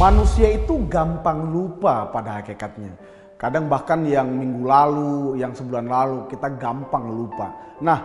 Manusia itu gampang lupa pada hakikatnya. Kadang bahkan yang minggu lalu, yang sebulan lalu kita gampang lupa. Nah,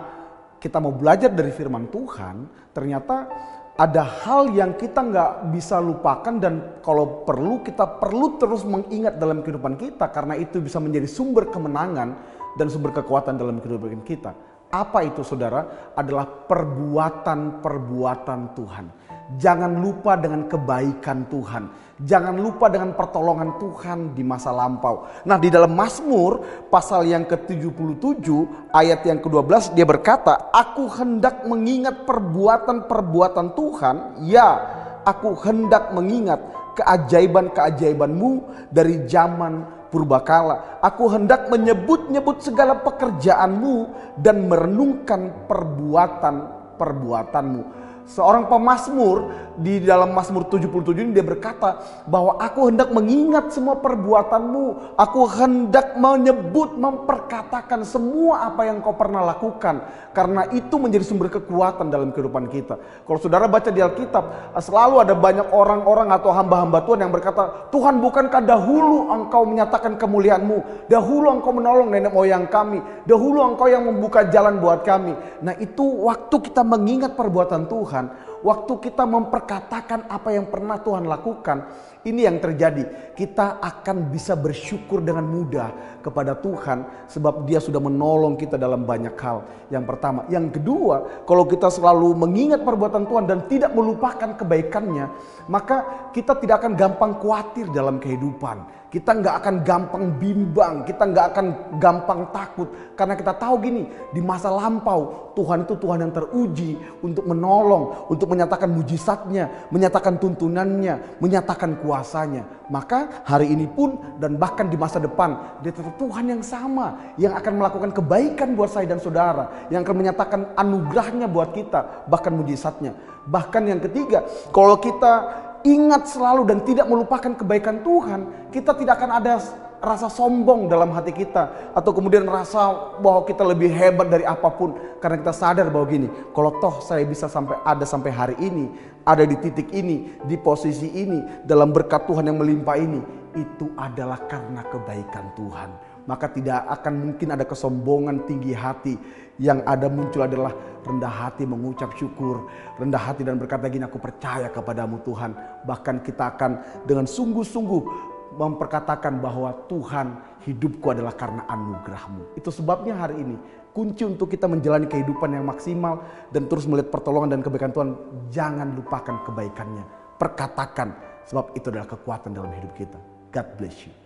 kita mau belajar dari firman Tuhan, ternyata ada hal yang kita nggak bisa lupakan dan kalau perlu kita perlu terus mengingat dalam kehidupan kita karena itu bisa menjadi sumber kemenangan dan sumber kekuatan dalam kehidupan kita. Apa itu saudara? Adalah perbuatan-perbuatan Tuhan. Jangan lupa dengan kebaikan Tuhan. Jangan lupa dengan pertolongan Tuhan di masa lampau. Nah, di dalam Mazmur pasal yang ke-77 ayat yang ke-12 dia berkata, "Aku hendak mengingat perbuatan-perbuatan Tuhan, ya, aku hendak mengingat keajaiban-keajaiban-Mu dari zaman purbakala. Aku hendak menyebut-nyebut segala pekerjaan-Mu dan merenungkan perbuatan-perbuatan-Mu." Seorang pemazmur di dalam Mazmur 77 ini dia berkata bahwa aku hendak mengingat semua perbuatan-Mu. Aku hendak menyebut, memperkatakan semua apa yang Kau pernah lakukan. Karena itu menjadi sumber kekuatan dalam kehidupan kita. Kalau saudara baca di Alkitab, selalu ada banyak orang-orang atau hamba-hamba Tuhan yang berkata, "Tuhan, bukankah dahulu Engkau menyatakan kemuliaan-Mu? Dahulu Engkau menolong nenek moyang kami. Dahulu Engkau yang membuka jalan buat kami." Nah, itu waktu kita mengingat perbuatan Tuhan, waktu kita memperkatakan apa yang pernah Tuhan lakukan, ini yang terjadi. Kita akan bisa bersyukur dengan mudah kepada Tuhan sebab Dia sudah menolong kita dalam banyak hal. Yang pertama. Yang kedua, kalau kita selalu mengingat perbuatan Tuhan dan tidak melupakan kebaikannya, maka kita tidak akan gampang khawatir dalam kehidupan. Kita nggak akan gampang bimbang, kita nggak akan gampang takut. Karena kita tahu gini, di masa lampau Tuhan itu Tuhan yang teruji untuk menolong, untuk menyatakan mujizatnya, menyatakan tuntunannya, menyatakan kuasanya. Maka hari ini pun dan bahkan di masa depan Dia tetap Tuhan yang sama, yang akan melakukan kebaikan buat saya dan saudara, yang akan menyatakan anugerahnya buat kita, bahkan mujizatnya. Bahkan yang ketiga, kalau kita ingat selalu dan tidak melupakan kebaikan Tuhan, kita tidak akan ada rasa sombong dalam hati kita atau kemudian rasa bahwa kita lebih hebat dari apapun, karena kita sadar bahwa gini, kalau toh saya bisa sampai hari ini, ada di titik ini, di posisi ini, dalam berkat Tuhan yang melimpah ini, itu adalah karena kebaikan Tuhan. Maka tidak akan mungkin ada kesombongan tinggi hati. Yang ada muncul adalah rendah hati mengucap syukur, rendah hati dan berkata gini, "Aku percaya kepadamu Tuhan." Bahkan kita akan dengan sungguh-sungguh memperkatakan bahwa Tuhan, hidupku adalah karena anugerah-Mu. Itu sebabnya hari ini kunci untuk kita menjalani kehidupan yang maksimal dan terus melihat pertolongan dan kebaikan Tuhan, jangan lupakan kebaikannya. Perkatakan, sebab itu adalah kekuatan dalam hidup kita. God bless you.